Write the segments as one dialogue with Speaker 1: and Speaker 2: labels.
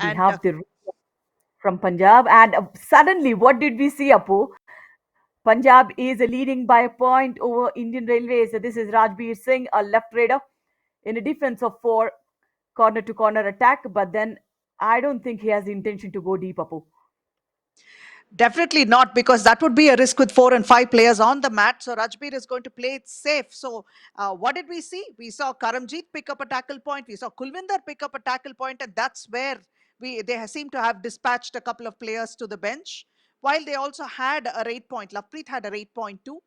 Speaker 1: We
Speaker 2: And
Speaker 1: have the from Punjab, and suddenly, what did we see, Apu? Punjab is leading by a point over Indian Railways. This is Rajbir Singh, a left raider, in a defense of four, corner to corner attack. But then I don't think he has the intention to go deep, Apu.
Speaker 2: definitely not, because that would be a risk with 4 and 5 players on the mat. So Rajbir is going to play it safe. So what did we see? We saw Karamjeet pick up a tackle point. We saw Kulvinder pick up a tackle point, and that's where seem to have dispatched a couple of players to the bench. While they also had a rate point. Lovepreet had a rate point too.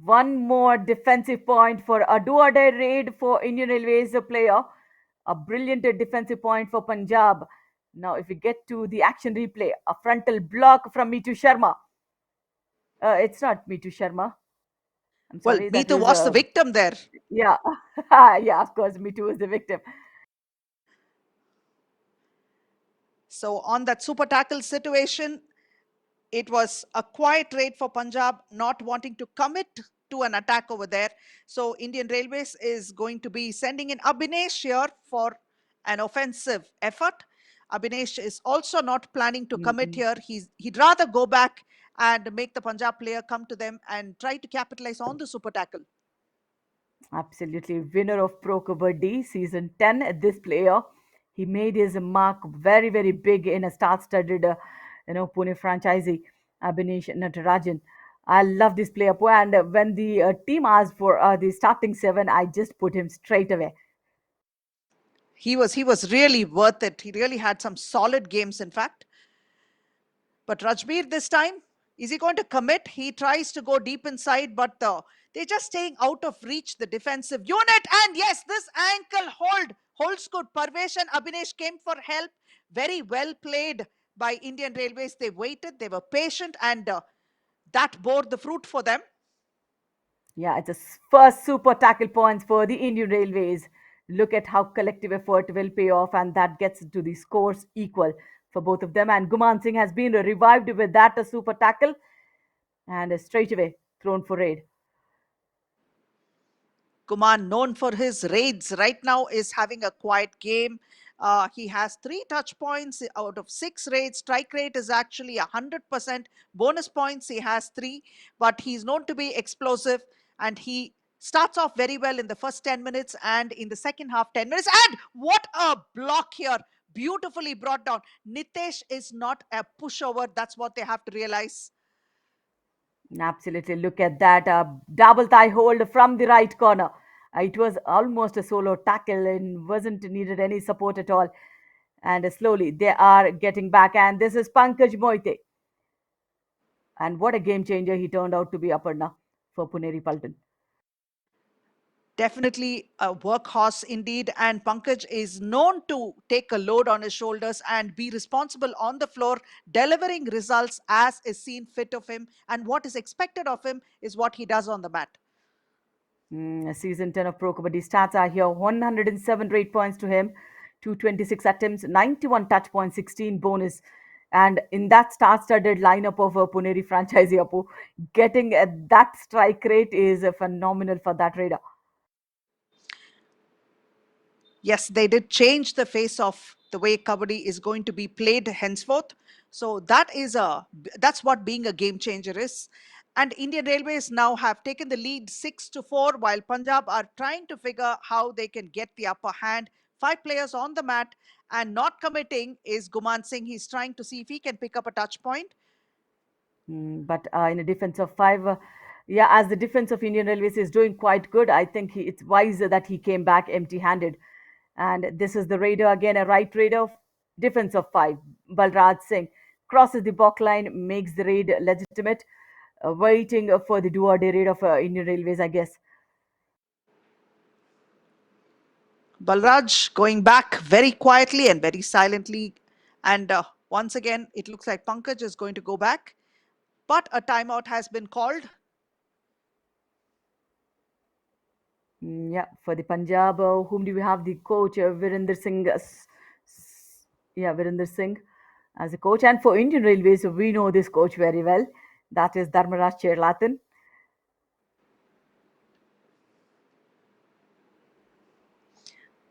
Speaker 1: One more defensive point for a do-or-die raid for Indian Railways player. A brilliant defensive point for Punjab. Now, if we get to the action replay, a frontal block from Mitu Sharma. It's not Mitu Sharma. I'm
Speaker 2: Well,
Speaker 1: sorry, that
Speaker 2: Meetu
Speaker 1: was
Speaker 2: was the victim there.
Speaker 1: yeah, yeah. Of course, Mitu was the victim.
Speaker 2: So on that super tackle situation, it was a quiet raid for Punjab, not wanting to commit to an attack over there. So Indian Railways is going to be sending in Abhinesh here for an offensive effort. Abhinesh is also not planning to commit
Speaker 1: Mhm.
Speaker 2: here. He'd rather go back and make the Punjab player come to them and try to capitalize on the super tackle.
Speaker 1: Absolutely, winner of Pro Kabaddi season 10. This player, he made his mark very, very big in a star-studded, Pune franchisee, Abhinish Natarajan. I love this player, and when the team asked for the starting seven, I just put him straight away.
Speaker 2: He was really worth it. He really had some solid games, in fact. But Rajbir this time, is he going to commit? He tries to go deep inside, but they're just staying out of reach, the defensive unit. And yes, this ankle holds good. Parvesh and Abhinesh came for help. Very well played by Indian Railways. They waited, they were patient, and that bore the fruit for them.
Speaker 1: Yeah, it's a first super tackle points for the Indian Railways. Look at how collective effort will pay off, and that gets to the scores equal for both of them. And Guman Singh has been revived with that super tackle and straight away thrown for raid.
Speaker 2: Kuman, known for his raids, right now is having a quiet game. He has 3 touch points out of 6 raids. Strike rate is actually 100%. Bonus points, he has 3, but he's known to be explosive, and he starts off very well in the first 10 minutes and in the second half 10 minutes. And what a block here! Beautifully brought down. Nitesh is not a pushover. That's what they have to realize.
Speaker 1: Absolutely. Look at that double thigh hold from the right corner. It was almost a solo tackle and wasn't needed any support at all. And slowly they are getting back. And this is Pankaj Moite. And what a game changer he turned out to be Aparna for Puneri Paltan.
Speaker 2: Definitely a workhorse indeed. And Pankaj is known to take a load on his shoulders and be responsible on the floor, delivering results as is seen fit of him. And what is expected of him is what he does on the mat.
Speaker 1: Season 10 of Pro Kabaddi stats are here 107 rate points to him, 226 attempts, 91 touch points, 16 bonus. And in that star studded lineup of Puneri franchise, Apu, getting that strike rate is phenomenal for that raider.
Speaker 2: Yes, they did change the face of the way Kabaddi is going to be played henceforth. So that's what being a game changer is. And Indian Railways now have taken the lead 6-4, while Punjab are trying to figure how they can get the upper hand. 5 players on the mat, and not committing is Guman Singh. He's trying to see if he can pick up a touch point.
Speaker 1: But in a defense of five, yeah, as the defense of Indian Railways is doing quite good, I think it's wise that he came back empty-handed. And this is the raider again, a right raider, defense of five. Balraj Singh crosses the block line, makes the raid legitimate, waiting for the do-or-die raid of Indian Railways, I guess.
Speaker 2: Balraj going back very quietly and very silently. And once again, it looks like Pankaj is going to go back. But a timeout has been called.
Speaker 1: Yeah, for the Punjab, whom do we have? The coach, Virender Singh. Yeah, Virender Singh as a coach. And for Indian Railways, we know this coach very well. That is Dharmaraj Cherlatan.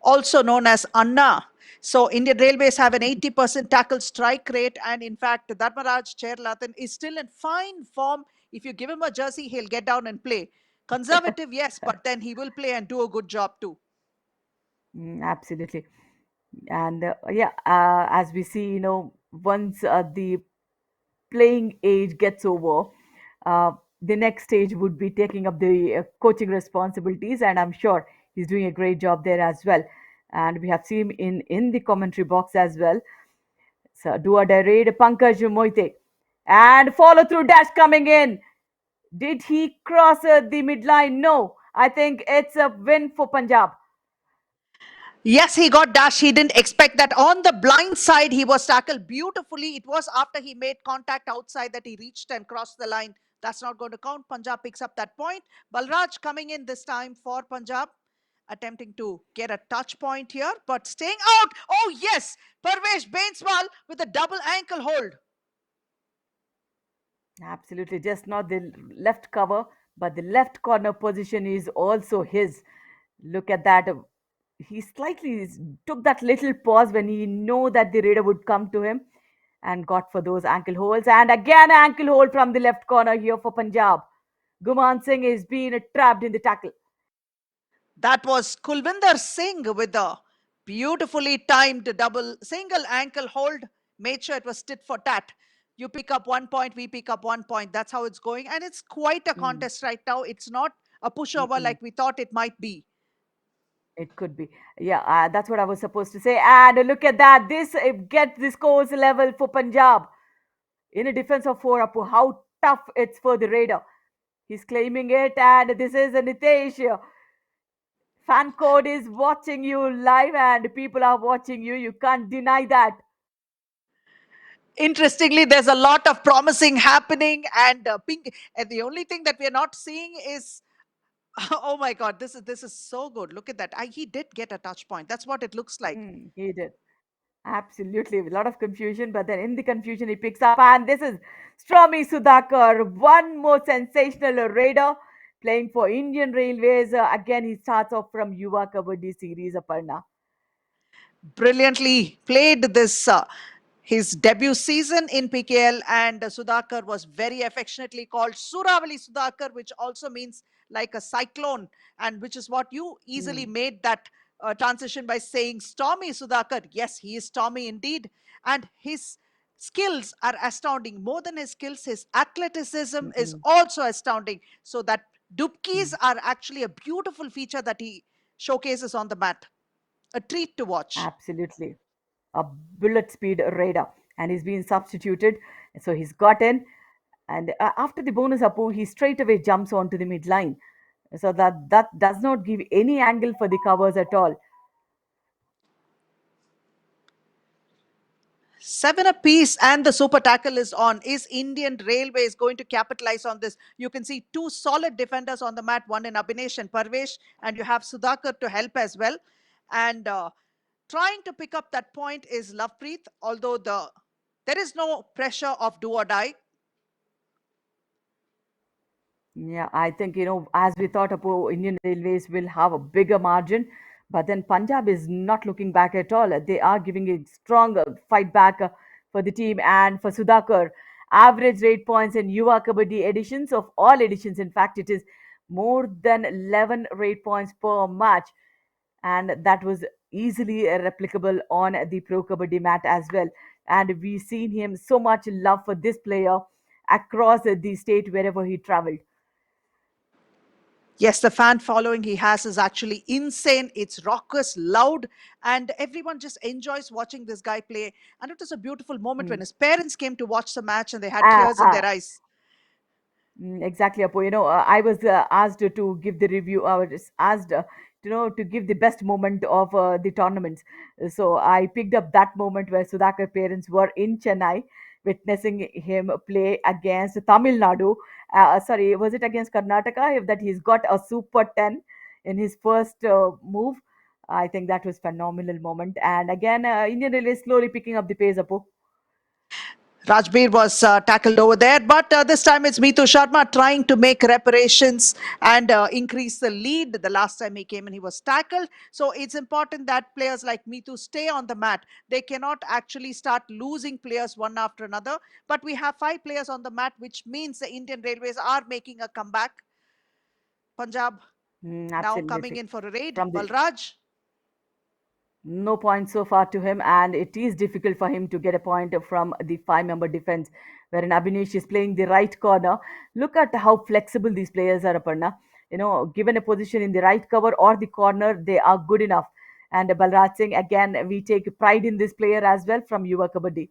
Speaker 2: also known as Anna. So Indian Railways have an 80% tackle strike rate, and in fact, Dharmaraj Chairlathan is still in fine form. If you give him a jersey, he'll get down and play. Conservative, yes, but then he will play and do a good job too.
Speaker 1: Absolutely. And yeah, as we see, once the playing age gets over, uh, the next stage would be taking up the coaching responsibilities, and I'm sure he's doing a great job there as well. And we have seen him in the commentary box as well. So do a raid Pankaj Moite and follow through dash coming in. Did he cross the midline? No. I think it's a win for Punjab.
Speaker 2: Yes, he got dash. He didn't expect that. On the blind side, he was tackled beautifully. It was after he made contact outside that he reached and crossed the line. That's not going to count. Punjab picks up that point. Balraj coming in this time for Punjab, attempting to get a touch point here, but staying out. Oh, yes. Parvesh Bainswal with a double ankle hold.
Speaker 1: Absolutely, just not the left cover, but the left corner position is also his. Look at that. He slightly took that little pause when he know that the raider would come to him and got for those ankle holds. And again, ankle hold from the left corner here for Punjab. Guman Singh is being trapped in the tackle.
Speaker 2: That was Kulvinder Singh with a beautifully timed double single ankle hold. Made sure it was tit for tat. You pick up 1 point, we pick up 1 point. That's how it's going. And it's quite a
Speaker 1: Mm,
Speaker 2: contest right now. It's not a pushover
Speaker 1: mm-mm.
Speaker 2: like we thought it might be.
Speaker 1: It could be. Yeah, that's what I was supposed to say. And look at that. This gets the scores level for Punjab. In a defense of four, Apu, how tough it's for the Raider. He's claiming it, and this is a Nitesh. Fan code is watching you live, and people are watching you. You can't deny that.
Speaker 2: Interestingly, there's a lot of promising happening, and pink. And the only thing that we're not seeing is, oh my God, this is so good. Look at that. He did get a touch point. That's what it looks like.
Speaker 1: He did. Absolutely. A lot of confusion, but then in the confusion, he picks up. And this is Stromy Sudhakar, one more sensational Raider playing for Indian Railways. Again, he starts off from Yuva Kabaddi series, Aparna.
Speaker 2: Brilliantly played this his debut season in PKL, and Sudhakar was very affectionately called Suravali Sudhakar, which also means like a cyclone, and which is what you easily
Speaker 1: Mm,
Speaker 2: made that transition by saying Stormy Sudhakar. Yes, he is Stormy indeed, and his skills are astounding. More than his skills, his athleticism is
Speaker 1: mm-mm,
Speaker 2: also astounding. So that dubkis
Speaker 1: mm.
Speaker 2: are actually a beautiful feature that he showcases on the mat. A treat to watch.
Speaker 1: Absolutely. A bullet speed Raider. And he's been substituted. So he's got in. And after the bonus Apu, he straight away jumps onto the midline. So that does not give any angle for the covers at all.
Speaker 2: Seven apiece, and the super tackle is on. Is Indian Railways going to capitalize on this? You can see two solid defenders on the mat, one in Abhinesh and Parvesh, and you have Sudhakar to help as well. And trying to pick up that point is Lovepreet, although there is no pressure of do or die.
Speaker 1: Yeah, I think, as we thought about Indian Railways will have a bigger margin, but then Punjab is not looking back at all. They are giving a strong fight back for the team and for Sudhakar. Average rate points in Yuva Kabaddi editions of all editions. In fact, it is more than 11 rate points per match, and that was easily replicable on the Pro Kabaddi mat as well. And we've seen him so much love for this player across the state wherever he traveled.
Speaker 2: Yes, the fan following he has is actually insane. It's raucous, loud, and everyone just enjoys watching this guy play. And it was a beautiful moment when
Speaker 1: Mm.
Speaker 2: his parents came to watch the match and they had
Speaker 1: Ah,
Speaker 2: tears in
Speaker 1: ah,
Speaker 2: their eyes.
Speaker 1: exactly, Apo. I was asked to give the review. I was asked, to give the best moment of the tournaments. So I picked up that moment where Sudhakar parents were in Chennai, witnessing him play against Tamil Nadu. Sorry, was it against Karnataka? That he's got a super 10 in his first move. I think that was phenomenal moment. And again, Indian Railways slowly picking up the pace, Apo.
Speaker 2: Rajbir was tackled over there, but this time it's Mitu Sharma trying to make reparations and increase the lead. The last time he came in, he was tackled. So it's important that players like Mitu stay on the mat. They cannot actually start losing players one after another. But we have 5 players on the mat, which means the Indian Railways are making a comeback. Punjab now coming
Speaker 1: Absolutely.
Speaker 2: in for a raid.
Speaker 1: From the
Speaker 2: Balraj.
Speaker 1: no point so far to him, and it is difficult for him to get a point from the five-member defense, wherein Abhinesh is playing the right corner. Look at how flexible these players are, Aparna. Given a position in the right cover or the corner, they are good enough. And Balraj Singh, again, we take pride in this player as well from Yuva Kabaddi.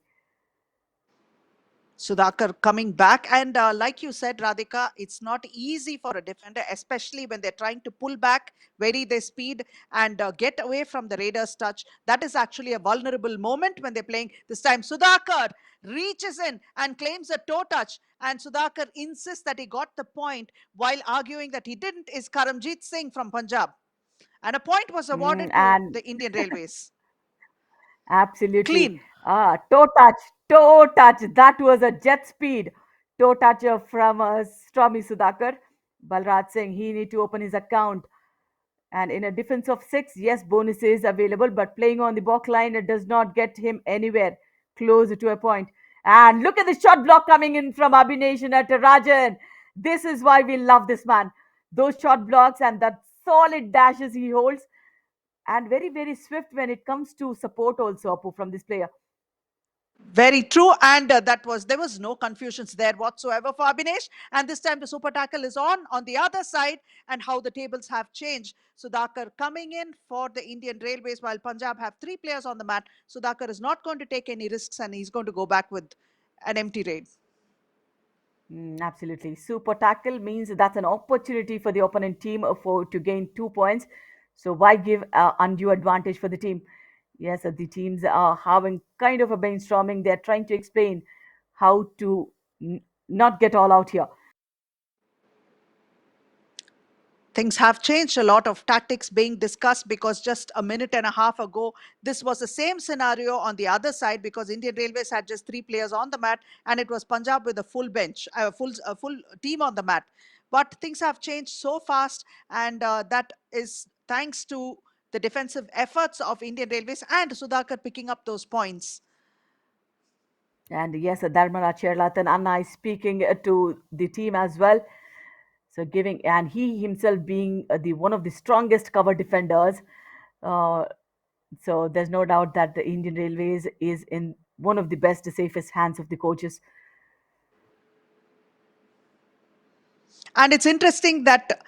Speaker 2: Sudhakar coming back. And like you said, Radhika, it's not easy for a defender, especially when they're trying to pull back, vary their speed, and get away from the Raiders' touch. That is actually a vulnerable moment when they're playing. This time, Sudhakar reaches in and claims a toe touch. And Sudhakar insists that he got the point while arguing that he didn't, is Karamjit Singh from Punjab. And a point was awarded to
Speaker 1: And
Speaker 2: the Indian Railways.
Speaker 1: absolutely.
Speaker 2: Clean.
Speaker 1: Toe touch. That was a jet speed toe touch from Stormy Sudhakar. Balraj Singh, he need to open his account. And in a defense of six, yes, bonus is available, but playing on the back line, it does not get him anywhere close to a point. And look at the shot block coming in from Abhinesh at Rajan. This is why we love this man. Those shot blocks and that solid dashes he holds, and very, very swift when it comes to support also, Apu, from this player.
Speaker 2: Very true, and there was no confusions there whatsoever for Abhinesh. And this time the super tackle is on the other side, and how the tables have changed. Sudhakar coming in for the Indian Railways while Punjab have 3 players on the mat. Sudhakar is not going to take any risks, and he's going to go back with an empty raid.
Speaker 1: Absolutely. Super tackle means that's an opportunity for the opponent team for to gain 2 points. So why give undue advantage for the team? Yes, the teams are having kind of a brainstorming. They're trying to explain how to not get all out here.
Speaker 2: Things have changed, a lot of tactics being discussed, because just a minute and a half ago this was the same scenario on the other side, because Indian Railways had just 3 players on the mat, and it was Punjab with a full bench, a full team on the mat. But things have changed so fast, and that is thanks to the defensive efforts of Indian Railways and Sudhakar picking up those points.
Speaker 1: And yes, Dharmara Cherlatan Anna is speaking to the team as well. So giving, and he himself being the one of the strongest cover defenders. Uh, so there's no doubt that the Indian Railways is in one of the best, safest hands of the coaches.
Speaker 2: And it's interesting that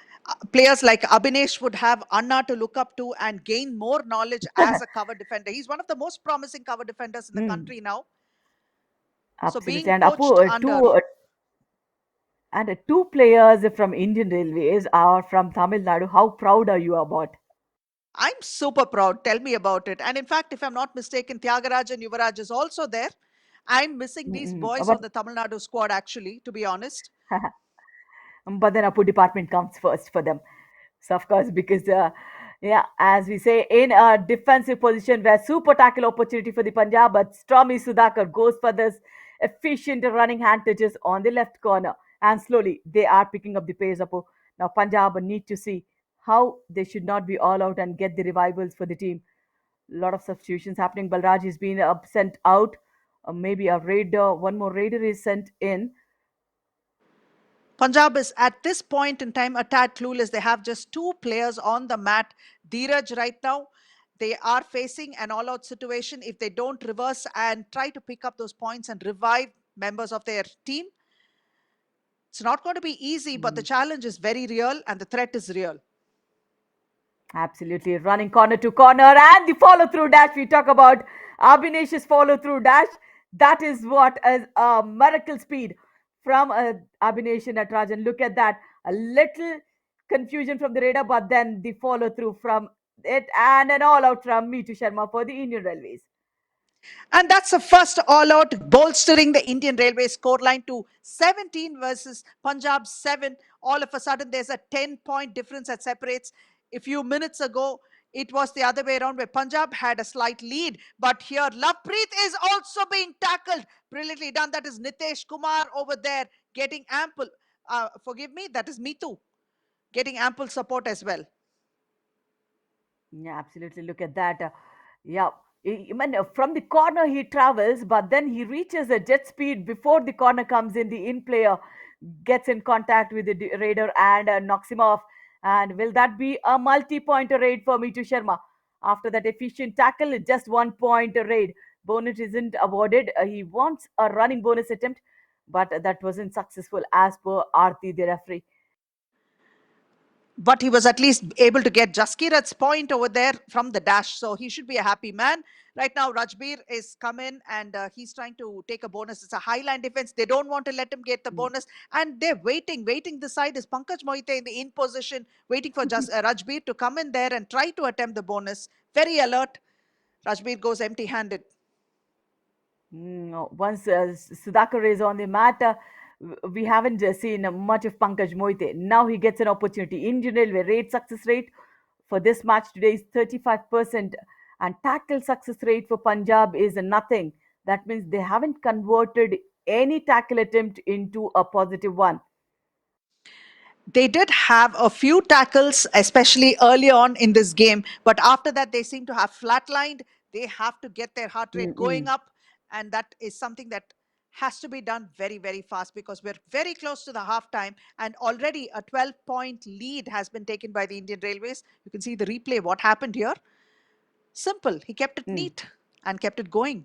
Speaker 2: players like Abhinesh would have Anna to look up to and gain more knowledge as a cover defender. He's one of the most promising cover defenders in the
Speaker 1: Hmm,
Speaker 2: country now. So
Speaker 1: absolutely.
Speaker 2: being
Speaker 1: And
Speaker 2: coached
Speaker 1: Apu,
Speaker 2: under,
Speaker 1: two players from Indian Railways are from Tamil Nadu. How proud are you about?
Speaker 2: I'm super proud. Tell me about it. And in fact, if I'm not mistaken, Tyagaraja and Yuvaraj is also there. I'm missing these boys
Speaker 1: But
Speaker 2: on the Tamil Nadu squad, actually, to be honest.
Speaker 1: but then Apu department comes first for them. So of course, because yeah, as we say, in a defensive position where super tackle opportunity for the Punjab, but Stormy Sudhakar goes for this efficient running hand touches on the left corner, and slowly they are picking up the pace. Apu. Now Punjab need to see how they should not be all out and get the revivals for the team. A lot of substitutions happening. Balraj is being sent out. Maybe a raider, one more raider is sent in.
Speaker 2: Punjab is at this point in time a tad clueless. They have just 2 players on the mat. Dheeraj right now, they are facing an all out situation. If they don't reverse and try to pick up those points and revive members of their team, it's not going to be easy, but the
Speaker 1: Mm,
Speaker 2: challenge is very real and the threat is real.
Speaker 1: absolutely. Running corner to corner and the follow through dash. We talk about Abhinesh's follow through dash. That is what is a miracle speed from Abhinesh and Natarajan. Look at that. A little confusion from the radar, but then the follow through from it and an all out from me to Sharma for the Indian Railways.
Speaker 2: And that's the first all out, bolstering the Indian Railway scoreline to 17 versus Punjab 7. All of a sudden, there's a 10-point difference that separates. A few minutes ago, It was the other way around where Punjab had a slight lead. But here, Lovepreet is also being tackled. Brilliantly done. That is Nitesh Kumar over there getting ample. Forgive me, that is Mitu getting ample support as well.
Speaker 1: Yeah, absolutely. Look at that. Yeah, I mean, from the corner he travels, but then he reaches a jet speed before the corner comes in. The in player gets in contact with the raider and knocks him off. And will that be a multi-pointer raid for Mitu Sharma? After that efficient tackle, just 1 point raid. Bonus isn't awarded. He wants a running bonus attempt, but that wasn't successful as per Aarti, the referee.
Speaker 2: But he was at least able to get Jaskirat's point over there from the dash. So he should be a happy man. Right now, Rajbir is come in and he's trying to take a bonus. It's a highline defense. They don't want to let him get the
Speaker 1: Mm.
Speaker 2: bonus. And they're waiting. The side is Pankaj Mohite in the in position, waiting for just Rajbir to come in there and try to attempt the bonus. Very alert. Rajbir goes empty handed.
Speaker 1: Once Sudhakar is on the mat, we haven't seen much of Pankaj Mohite. Now he gets an opportunity. Indian Railway rate success rate for this match today is 35%, and tackle success rate for Punjab is nothing. That means they haven't converted any tackle attempt into a positive one.
Speaker 2: They did have a few tackles, especially early on in this game, but after that, they seem to have flatlined. They have to get their heart rate going
Speaker 1: Mm-mm.
Speaker 2: up, and that is something that has to be done very fast because we're very close to the halftime, and already a 12-point lead has been taken by the Indian Railways. You can see the replay. What happened here? Simple. He kept it
Speaker 1: Mm.
Speaker 2: neat and kept it going.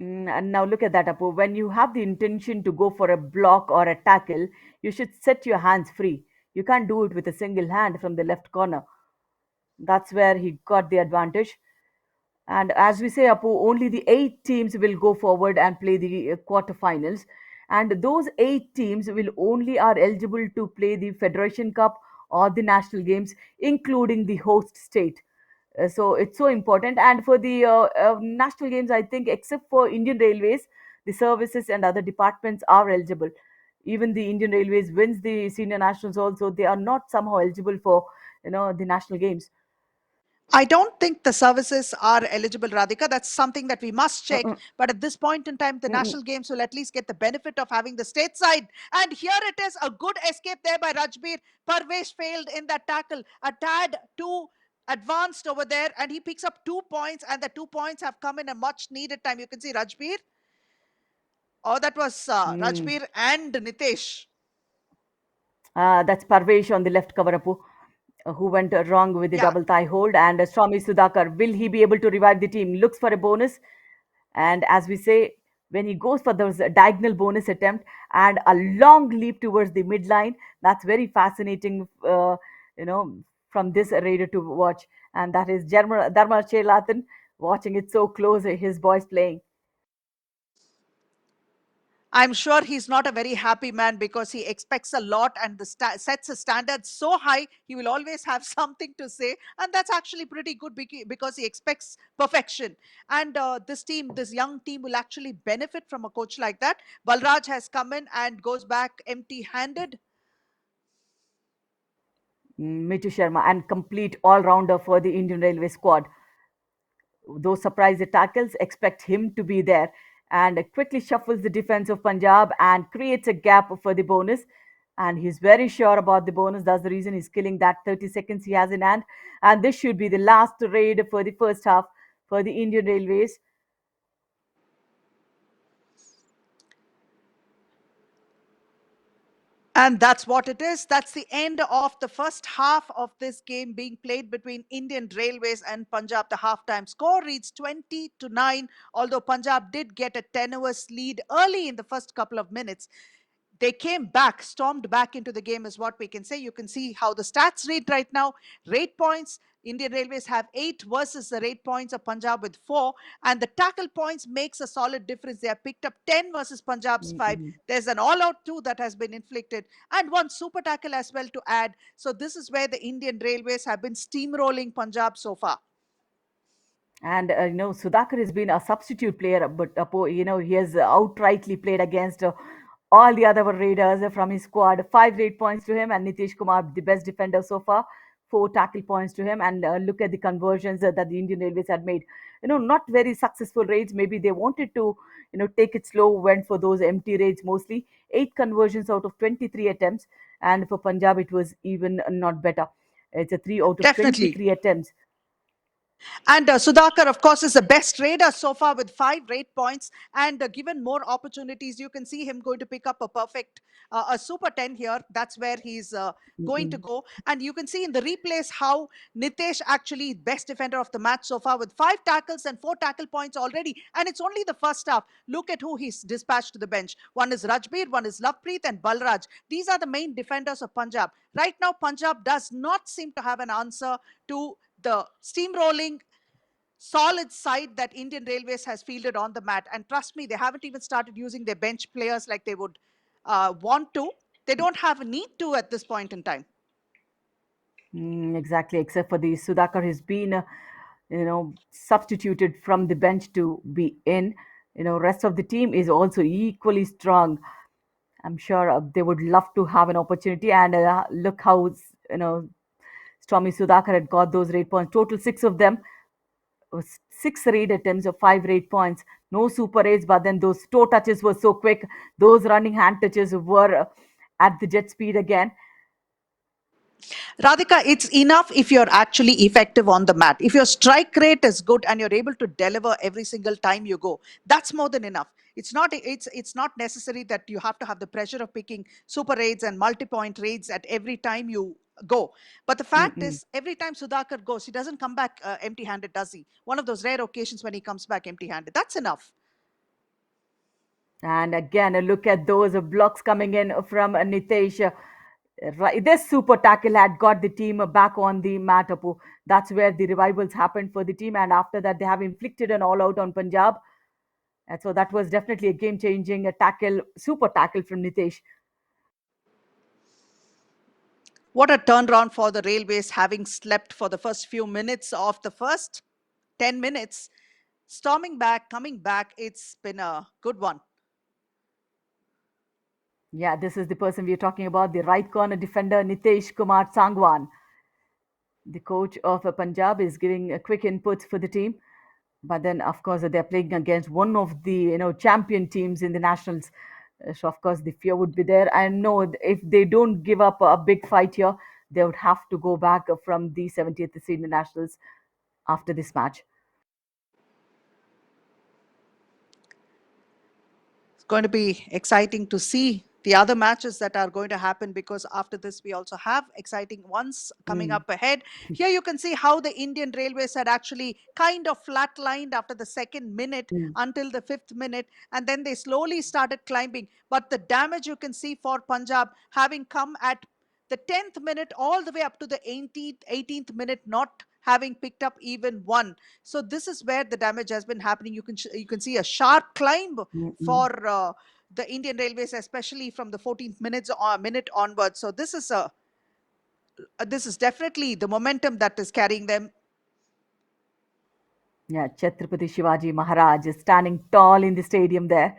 Speaker 1: And now look at that, Apu. When you have the intention to go for a block or a tackle, you should set your hands free. You can't do it with a single hand from the left corner. That's where he got the advantage. And as we say, Apu, only the 8 teams will go forward and play the quarterfinals. And those 8 teams will only are eligible to play the Federation Cup or the national games, including the host state. So it's so important. And for the national games, I think, except for Indian Railways, the services and other departments are eligible. Even the Indian Railways wins the senior nationals also. They are not somehow eligible for the national games.
Speaker 2: I don't think the services are eligible, Radhika. That's something that we must check.
Speaker 1: Mm-mm,
Speaker 2: But at this point in time, the
Speaker 1: mm-mm.
Speaker 2: national games will at least get the benefit of having the state side. And here it is, a good escape there by Rajbir. Parvesh failed in that tackle. A tad too advanced over there, and he picks up 2 points, and the 2 points have come in a much needed time. You can see Rajbir. Oh, that was
Speaker 1: Mm.
Speaker 2: Rajbir and Nitesh.
Speaker 1: That's Parvesh on the left cover, Apu, who went wrong with the
Speaker 2: Yeah,
Speaker 1: double thigh hold. And Swami Sudhakar, will he be able to revive the team? Looks for a bonus. And as we say, when he goes for those diagonal bonus attempt and a long leap towards the midline, that's very fascinating, from this raider to watch. And that is Dharma Chelathan watching it so close, his boys playing.
Speaker 2: I'm sure he's not a very happy man because he expects a lot and sets a standard so high. He will always have something to say, and that's actually pretty good because he expects perfection. And this team, this young team, will actually benefit from a coach like that. Balraj has come in and goes back empty-handed.
Speaker 1: Mitu Sharma, and complete all rounder for the Indian Railway squad. Those surprise tackles expect him to be there and quickly shuffles the defense of Punjab and creates a gap for the bonus. And he's very sure about the bonus. That's the reason he's killing that 30 seconds he has in hand. And this should be the last raid for the first half for the Indian Railways.
Speaker 2: And that's what it is. That's the end of the first half of this game being played between Indian Railways and Punjab. The halftime score reads 20-9, although Punjab did get a tenuous lead early in the first couple of minutes. They came back, stormed back into the game, is what we can say. You can see how the stats read right now. Rate points, Indian Railways have 8 versus the rate points of Punjab with 4. And the tackle points makes a solid difference. They have picked up 10 versus Punjab's 5.
Speaker 1: Mm-mm.
Speaker 2: There's an all-out 2 that has been inflicted and one super tackle as well to add. So this is where the Indian Railways have been steamrolling Punjab so far.
Speaker 1: And Sudhakar has been a substitute player, but he has outrightly played against all the other raiders from his squad. 5 rate points to him, and Nitish Kumar, the best defender so far four tackle points to him. And look at the conversions that the Indian Railways had made. Not very successful raids. Maybe they wanted to, take it slow, went for those empty raids mostly. Eight conversions out of 23 attempts. And for Punjab, it was even not better. It's a three out of
Speaker 2: Definitely.
Speaker 1: 23 attempts.
Speaker 2: And Sudhakar, of course, is the best raider so far with 5 rate points. And given more opportunities, you can see him going to pick up a perfect, a super 10 here. That's where he's going to
Speaker 1: Mm-mm.
Speaker 2: go. And you can see in the replays how Nitesh actually best defender of the match so far with 5 tackles and 4 tackle points already. And it's only the first half. Look at who he's dispatched to the bench. One is Rajbir, one is Lovepreet, and Balraj. These are the main defenders of Punjab. Right now, Punjab does not seem to have an answer to the steamrolling solid side that Indian Railways has fielded on the mat. And trust me, they haven't even started using their bench players like they would want to. They don't have a need to at this point in time.
Speaker 1: Exactly, except for the Sudhakar, has been, substituted from the bench to be in. Rest of the team is also equally strong. I'm sure they would love to have an opportunity. And look how, Stormy Sudhakar had got those raid points. Total six of them, six raid attempts of 5 raid points. No super raids, but then those toe touches were so quick. Those running hand touches were at the jet speed again.
Speaker 2: Radhika, it's enough if you're actually effective on the mat. If your strike rate is good and you're able to deliver every single time you go, that's more than enough. It's not necessary that you have to have the pressure of picking super raids and multi-point raids at every time you go. But the fact
Speaker 1: Mm-mm.
Speaker 2: is, every time Sudhakar goes, he doesn't come back empty-handed, does he? One of those rare occasions when he comes back empty-handed. That's enough.
Speaker 1: And again, look at those blocks coming in from Nitesh. Right, this super tackle had got the team back on the mat, Apu. That's where the revivals happened for the team, and after that, they have inflicted an all-out on Punjab. And so that was definitely a game-changing tackle, super tackle from Nitesh.
Speaker 2: What a turnaround for the Railways, having slept for the first few minutes of the first 10 minutes. Storming back, coming back, it's been a good one.
Speaker 1: Yeah, this is the person we are talking about, the right corner defender Nitesh Kumar Sangwan. The coach of Punjab is giving a quick input for the team. But then, of course, they're playing against one of the champion teams in the nationals. So, of course, the fear would be there. And no, if they don't give up a big fight here, they would have to go back from the 70th senior nationals after this match.
Speaker 2: It's going to be exciting to see the other matches that are going to happen, because after this we also have exciting ones coming
Speaker 1: Mm,
Speaker 2: up ahead. Here you can see how the Indian Railways had actually kind of flatlined after the second minute
Speaker 1: mm,
Speaker 2: until the fifth minute, and then they slowly started climbing. But the damage you can see for Punjab having come at the 10th minute all the way up to the 18th minute, not having picked up even one. So this is where the damage has been happening. You can see a sharp climb
Speaker 1: mm, mm.
Speaker 2: for the Indian Railways, especially from the 14th minute onwards. So this is definitely the momentum that is carrying them.
Speaker 1: Yeah, Chhatrapati Shivaji Maharaj is standing tall in the stadium there.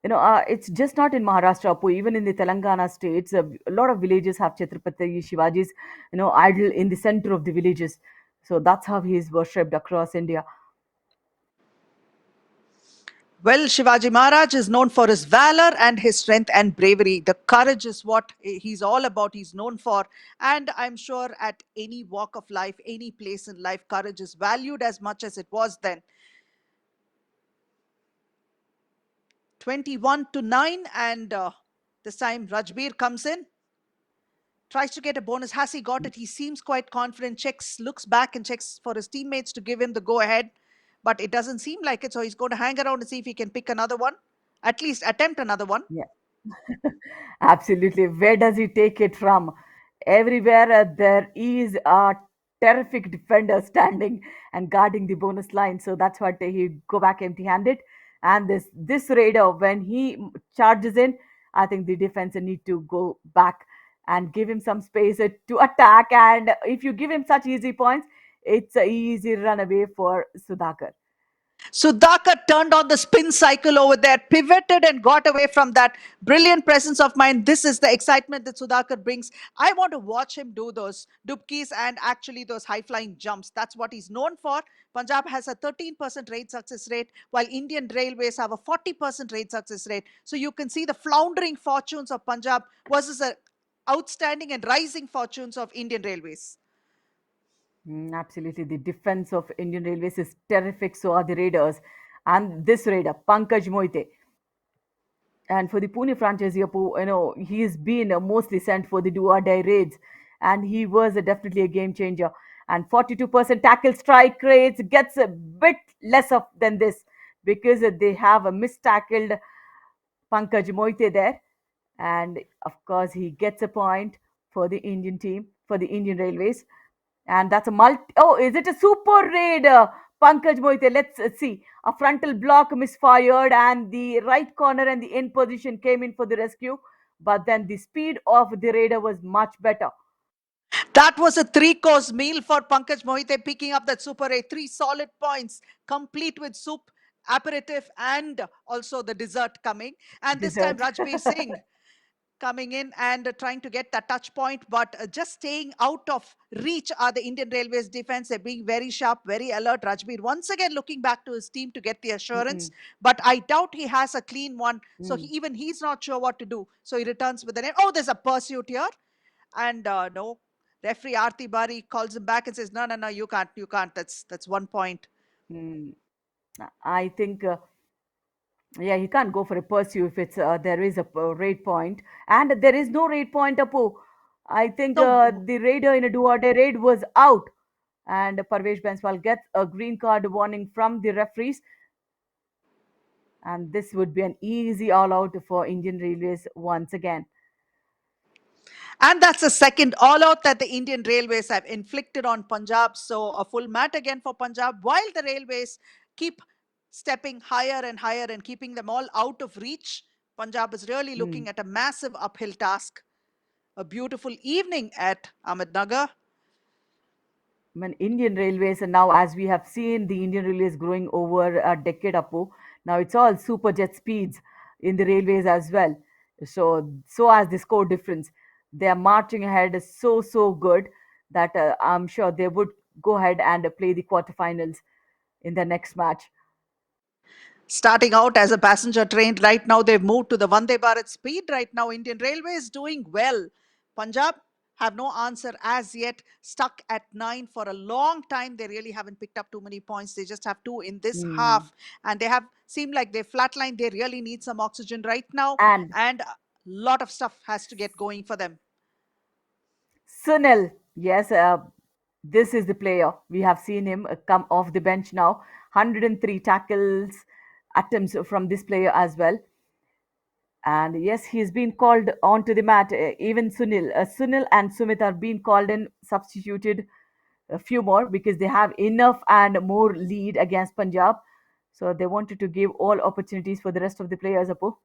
Speaker 1: It's just not in Maharashtra, Apu, even in the Telangana states, a lot of villages have Chhatrapati Shivaji's, idol in the center of the villages. So that's how he is worshipped across India.
Speaker 2: Well, Shivaji Maharaj is known for his valor and his strength and bravery. The courage is what he's all about, he's known for. And I'm sure at any walk of life, any place in life, courage is valued as much as it was then. 21-9, and this time Rajbir comes in, tries to get a bonus. Has he got it? He seems quite confident. Checks, looks back and checks for his teammates to give him the go ahead, but it doesn't seem like it. So he's going to hang around and see if he can pick another one, at least attempt another one.
Speaker 1: Yeah. Absolutely. Where does he take it from? Everywhere there is a terrific defender standing and guarding the bonus line. So that's what he go back empty-handed. And this raider, when he charges in, I think the defense need to go back and give him some space to attack. And if you give him such easy points, it's an easy run away for Sudhakar.
Speaker 2: Sudhakar turned on the spin cycle over there, pivoted and got away from that brilliant presence of mind. This is the excitement that Sudhakar brings. I want to watch him do those dubkis and actually those high flying jumps. That's what he's known for. Punjab has a 13% rate success rate, while Indian Railways have a 40% rate success rate. So you can see the floundering fortunes of Punjab versus the outstanding and rising fortunes of Indian Railways.
Speaker 1: Absolutely. The defense of Indian Railways is terrific. So are the Raiders. And this Raider, Pankaj Moite. And for the Pune franchise, he's been mostly sent for the do or die raids. And he was definitely a game changer. And 42% tackle strike rates gets a bit less of than this because they have a mistackled Pankaj Moite there. And of course, he gets a point for the Indian team, for the Indian Railways. And that's a multi. Oh, is it a super raid? Pankaj Moite, let's see. A frontal block misfired, and the right corner and the end position came in for the rescue. But then the speed of the raider was much better.
Speaker 2: That was a three-course meal for Pankaj Mohite, picking up that Super A. Three solid points, complete with soup, aperitif, and also the dessert coming. And this time,
Speaker 1: Dessert.
Speaker 2: Rajbir Singh coming in and trying to get that touch point, but just staying out of reach are the Indian Railways defense. They're being very sharp, very alert. Rajbir once again looking back to his team to get the assurance,
Speaker 1: Mm,
Speaker 2: but I doubt he has a clean one. So
Speaker 1: mm.
Speaker 2: even he's not sure what to do. So he returns with the name. Oh, there's a pursuit here. And no, referee Arti Bari calls him back and says, "No, no, no, you can't. That's 1 point."
Speaker 1: Mm. I think, yeah, he can't go for a pursue if it's there is a rate point, and there is no rate point. Apu, I think
Speaker 2: No,
Speaker 1: the raider in a do or die raid was out, and Parvesh Banswal gets a green card warning from the referees, and this would be an easy all out for Indian Railways once again.
Speaker 2: and that's the second all out that the Indian Railways have inflicted on Punjab. So a full mat again for Punjab, while the Railways keep stepping higher and higher and keeping them all out of reach. Punjab is really
Speaker 1: Hmm.
Speaker 2: looking at a massive uphill task. A beautiful evening at Ahmednagar.
Speaker 1: I mean, Indian Railways, and now as we have seen the Indian Railways growing over a decade ago, now it's all super jet speeds in the railways as well. So as the score difference, they are marching ahead so good that I'm sure they would go ahead and play the quarterfinals in the next match.
Speaker 2: Starting out as a passenger train, right now they've moved to the Vande Bharat speed. Right now, Indian Railways doing well. Punjab have no answer as yet, stuck at 9 for a long time. They really haven't picked up too many points. They just have 2 in this
Speaker 1: Hmm.
Speaker 2: half, and they have seemed like they flatlined. They really need some oxygen right now,
Speaker 1: And
Speaker 2: and a lot of stuff has to get going for them.
Speaker 1: Sunil, yes, this is the player. We have seen him come off the bench now. 103 tackles attempts from this player as well. And yes, he's been called onto the mat. Even Sunil and Sumit are being called in, substituted a few more because they have enough and more lead against Punjab. So they wanted to give all opportunities for the rest of the players, Apu.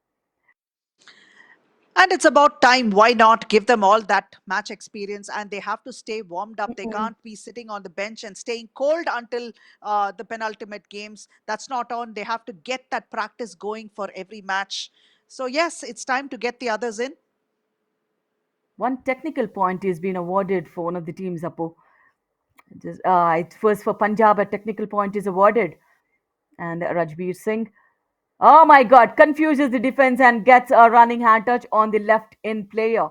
Speaker 2: And it's about time. Why not give them all that match experience? And they have to stay warmed up. They
Speaker 1: Mm.
Speaker 2: can't be sitting on the bench and staying cold until the penultimate games. That's not on. They have to get that practice going for every match. So, yes, it's time to get the others in.
Speaker 1: One technical point is being awarded for one of the teams, Apu. It was for Punjab, a technical point is awarded. And Rajbir Singh, oh my God, confuses the defense and gets a running hand touch on the left in player.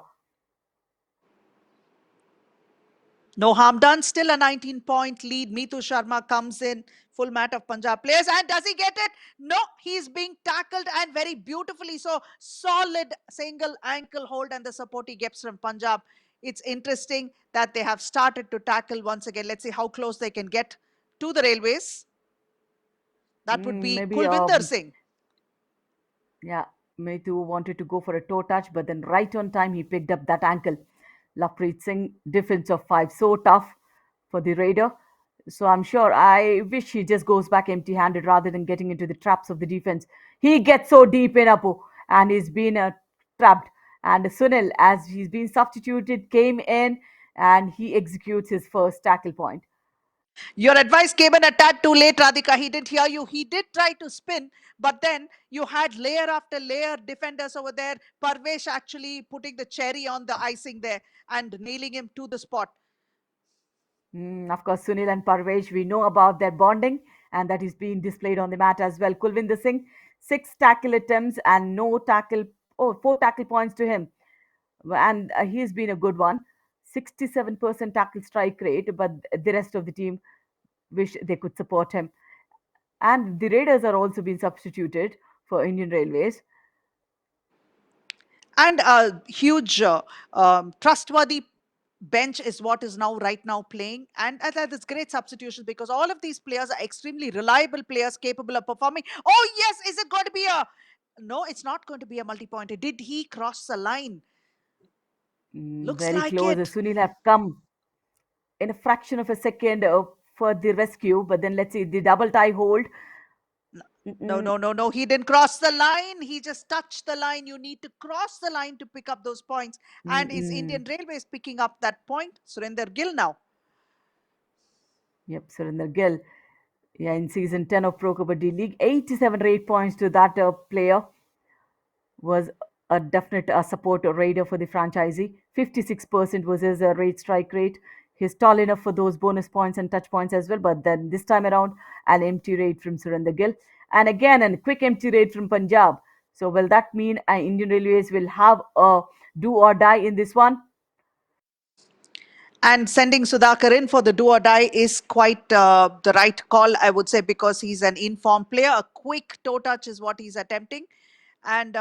Speaker 2: No harm done. Still a 19-point lead. Meetu Sharma comes in, full mat of Punjab players. And does he get it? No, he's being tackled and very beautifully. So solid single ankle hold and the support he gets from Punjab. It's interesting that they have started to tackle once again. Let's see how close they can get to the Railways. That would be
Speaker 1: Maybe
Speaker 2: Kulvinder Singh.
Speaker 1: Yeah, Metu wanted to go for a toe touch, but then right on time he picked up that ankle. Lovepreet Singh, defense of five, so tough for the Raider. So I'm sure I wish he just goes back empty handed rather than getting into the traps of the defense. He gets so deep in Apu and he's been trapped. And Sunil, as he's been substituted, came in and he executes his first tackle point.
Speaker 2: Your advice came in a tad too late, Radhika. He didn't hear you. He did try to spin, but then you had layer after layer defenders over there. Parvesh actually putting the cherry on the icing there and nailing him to the spot.
Speaker 1: Of course, Sunil and Parvesh, we know about their bonding, and that is being displayed on the mat as well. Kulvinder Singh, six tackle attempts and no tackle, oh, four tackle points to him. And he's been a good one. 67% tackle strike rate, but the rest of the team wish they could support him. And the Raiders are also being substituted for Indian Railways.
Speaker 2: And a huge, trustworthy bench is what is now right now playing, and that is great substitutions because all of these players are extremely reliable players capable of performing. Oh yes, is it going to be a no? It's not going to be a multi-pointer. Did he cross the line? Looks
Speaker 1: Very
Speaker 2: like
Speaker 1: close.
Speaker 2: it.
Speaker 1: Sunil have come in a fraction of a second for the rescue, but then let's see the double tie hold.
Speaker 2: No,
Speaker 1: Mm-mm,
Speaker 2: no, no, no. He didn't cross the line. He just touched the line. You need to cross the line to pick up those points. And is
Speaker 1: mm-mm.
Speaker 2: Indian Railways picking up that point? Surinder Gill now.
Speaker 1: Yep, Surinder Gill. Yeah, in season 10 of Pro Kabaddi League, 87 rate points to that player was a definite support raider for the franchisee. 56% was his rate strike rate. He's tall enough for those bonus points and touch points as well. But then this time around, an empty raid from Surinder Gill. And again, a quick empty raid from Punjab. So, will that mean Indian Railways will have a do or die in this one?
Speaker 2: And sending Sudhakar in for the do or die is quite the right call, I would say, because he's an informed player. A quick toe touch is what he's attempting. And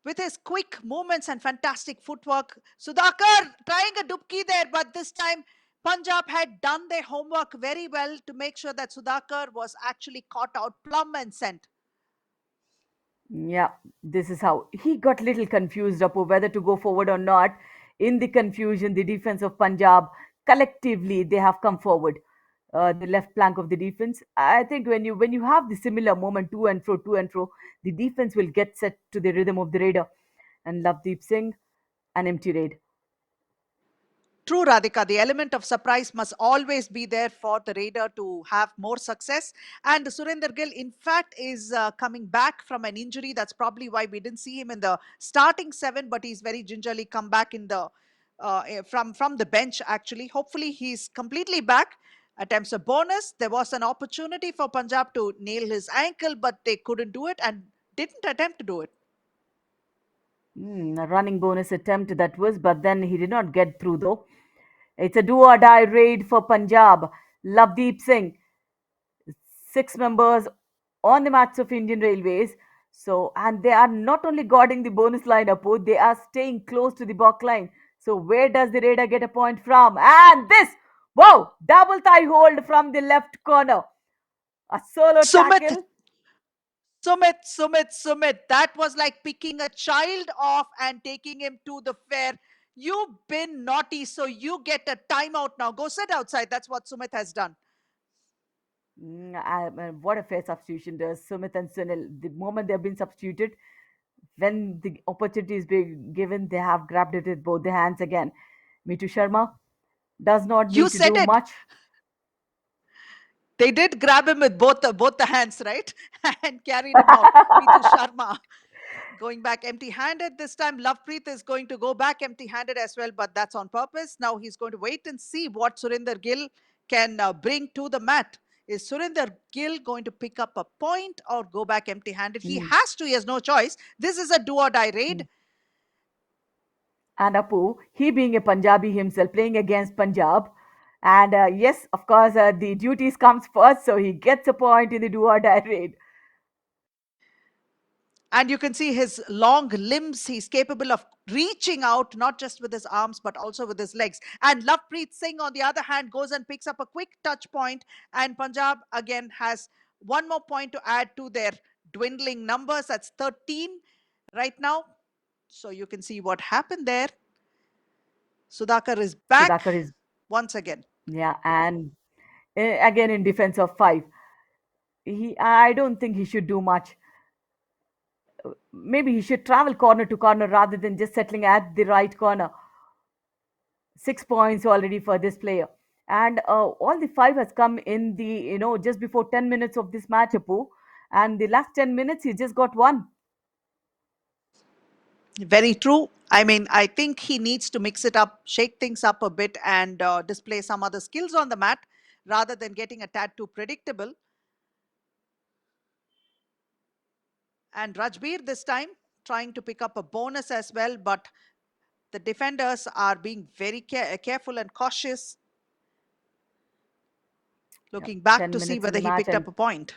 Speaker 2: with his quick movements and fantastic footwork, Sudhakar trying a dubki there, but this time Punjab had done their homework very well to make sure that Sudhakar was actually caught out plumb and sent.
Speaker 1: Yeah, this is how he got little confused up whether to go forward or not. In the confusion, the defense of Punjab collectively they have come forward. The left flank of the defense. I think when you have the similar moment to and fro, the defense will get set to the rhythm of the raider. And Lavdeep Singh, an empty raid.
Speaker 2: True, Radhika. The element of surprise must always be there for the Raider to have more success. And Surinder Gill, in fact, is coming back from an injury. That's probably why we didn't see him in the starting seven, but he's very gingerly come back in the from the bench. Actually, hopefully he's completely back. Attempts a bonus. There was an opportunity for Punjab to nail his ankle, but they couldn't do it and didn't attempt to do it.
Speaker 1: A running bonus attempt that was, but then he did not get through though. It's a do or die raid for Punjab. Lavdeep Singh, six members on the mats of Indian Railways. So, and they are not only guarding the bonus line up, they are staying close to the back line. So, where does the Raider get a point from? And this, wow, double thigh hold from the left corner. A solo
Speaker 2: Sumit
Speaker 1: tackle.
Speaker 2: Sumit. That was like picking a child off and taking him to the fair. You've been naughty, so you get a timeout now. Go sit outside. That's what Sumit has done.
Speaker 1: What a fair substitution does Sumit and Sunil. The moment they have been substituted, when the opportunity is being given, they have grabbed it with both their hands again. Mitu Sharma does not
Speaker 2: You
Speaker 1: need to
Speaker 2: said
Speaker 1: do
Speaker 2: it.
Speaker 1: much.
Speaker 2: They did grab him with both the hands, right? And carried him out. Mitu Sharma going back empty handed this time. Lovepreet is going to go back empty handed as well, but that's on purpose. Now he's going to wait and see what Surinder Gill can bring to the mat. Is Surinder Gill going to pick up a point or go back empty handed? He
Speaker 1: Mm,
Speaker 2: has to, he has no choice. This is a do or die
Speaker 1: mm.
Speaker 2: raid.
Speaker 1: And Apu, he being a Punjabi himself, playing against Punjab. And yes, of course, the duties comes first, so he gets a point in the do or die raid.
Speaker 2: And you can see his long limbs. He's capable of reaching out, not just with his arms, but also with his legs. And Lovepreet Singh, on the other hand, goes and picks up a quick touch point, and Punjab again has one more point to add to their dwindling numbers. That's 13 right now. So you can see what happened there. Sudhakar is back
Speaker 1: Sudhakar is,
Speaker 2: once again.
Speaker 1: yeah, and again in defense of five. I don't think he should do much. Maybe he should travel corner to corner rather than just settling at the right corner. 6 points already for this player. and all the five has come in the just before 10 minutes of this match, Apu, and the last 10 minutes he just got one.
Speaker 2: Very true. I mean, I think he needs to mix it up, shake things up a bit, and display some other skills on the mat rather than getting a tad too predictable. And Rajbir this time trying to pick up a bonus as well, but the defenders are being very careful and cautious,
Speaker 1: Yep,
Speaker 2: looking back
Speaker 1: 10
Speaker 2: to see
Speaker 1: minutes in
Speaker 2: whether
Speaker 1: the
Speaker 2: he
Speaker 1: match
Speaker 2: picked
Speaker 1: and
Speaker 2: up a point.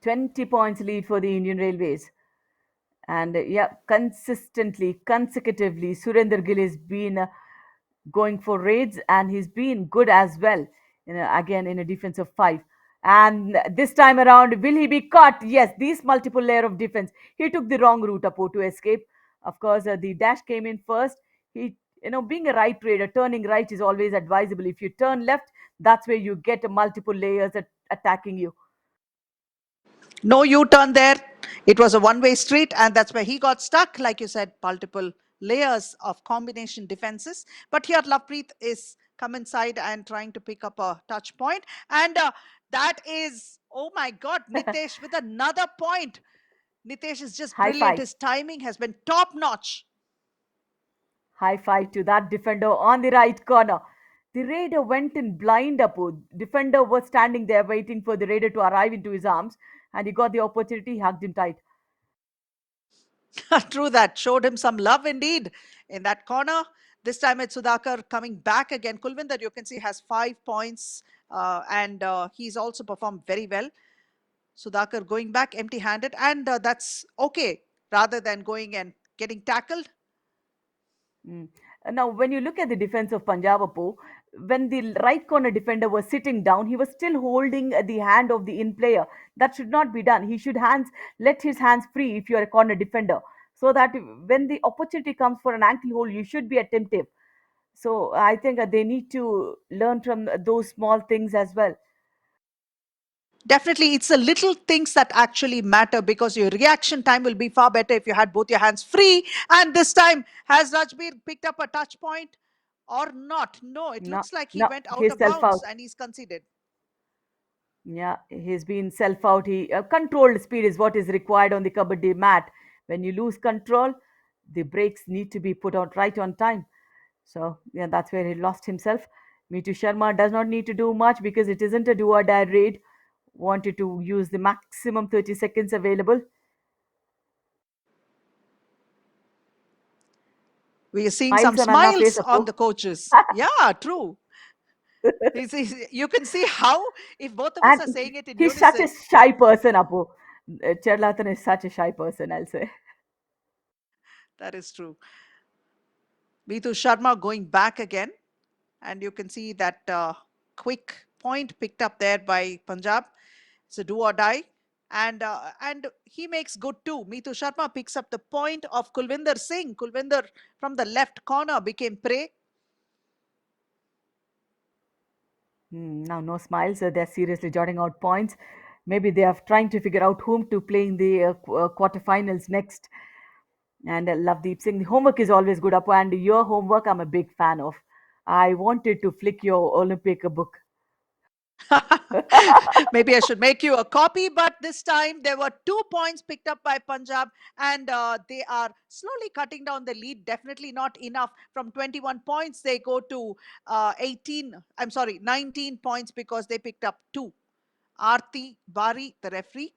Speaker 1: 20 points lead for the Indian Railways. And yeah, consistently, consecutively, Surinder Gill has been going for raids, and he's been good as well. Again in a defense of five. And this time around, will he be caught? Yes, these multiple layer of defense. He took the wrong route, Apo, to escape. Of course, the dash came in first. He, being a right raider, turning right is always advisable. If you turn left, that's where you get multiple layers attacking you.
Speaker 2: No U turn there. It was a one way street, and that's where he got stuck. Like you said, multiple layers of combination defenses. But here, Lovepreet is come inside and trying to pick up a touch point. And that is, oh my God, Nitesh with another point. Nitesh is just
Speaker 1: High
Speaker 2: brilliant.
Speaker 1: five.
Speaker 2: His timing has been top notch.
Speaker 1: High five to that defender on the right corner. The raider went in blind, Apu. Defender was standing there waiting for the raider to arrive into his arms, and he got the opportunity, hugged him tight.
Speaker 2: True that. Showed him some love indeed in that corner. This time it's Sudhakar coming back again. Kulvinder, you can see, has 5 points, and he's also performed very well. Sudhakar going back empty handed, and that's okay rather than going and getting tackled.
Speaker 1: Mm. Now, when you look at the defense of Punjab, Apu, when the right corner defender was sitting down, he was still holding the hand of the in player. That should not be done. He should let his hands free if you are a corner defender, so that when the opportunity comes for an ankle hold, you should be attentive. So I think they need to learn from those small things as well.
Speaker 2: Definitely, it's the little things that actually matter because your reaction time will be far better if you had both your hands free. And this time, has Rajbir picked up a touch point or not? No, it
Speaker 1: No,
Speaker 2: looks like he
Speaker 1: no,
Speaker 2: went out
Speaker 1: he's
Speaker 2: of
Speaker 1: self
Speaker 2: bounds
Speaker 1: out.
Speaker 2: and he's conceded.
Speaker 1: Yeah, he's been self out. He controlled speed is what is required on the kabaddi mat. When you lose control, the brakes need to be put on right on time. So yeah, that's where he lost himself. Mitu Sharma does not need to do much because it isn't a do or die raid. Wanted to use the maximum 30 seconds available.
Speaker 2: We are seeing some
Speaker 1: Smiles on Anna face,
Speaker 2: smiles on
Speaker 1: Apu.
Speaker 2: the coaches. Yeah, true. You can see how, if both of us
Speaker 1: And
Speaker 2: are saying it in
Speaker 1: he's such a
Speaker 2: unison,
Speaker 1: shy person, Apu. Charlatan is such a shy person, I'll say.
Speaker 2: that is true. Mitu Sharma going back again, and you can see that quick point picked up there by Punjab. It's a do or die, and he makes good too. Mitu Sharma picks up the point of Kulvinder Singh. Kulvinder from the left corner became prey.
Speaker 1: Now, no smiles. They're seriously jotting out points. Maybe they are trying to figure out whom to play in the quarterfinals next. And Lovedeep Singh, the homework is always good, Apu. And your homework, I'm a big fan of. I wanted to flick your Olympic book.
Speaker 2: Maybe I should make you a copy, but this time there were 2 points picked up by Punjab, and they are slowly cutting down the lead. Definitely not enough. From 21 points, they go to 18. I'm sorry, 19 points because they picked up two. Arti Bari, the referee,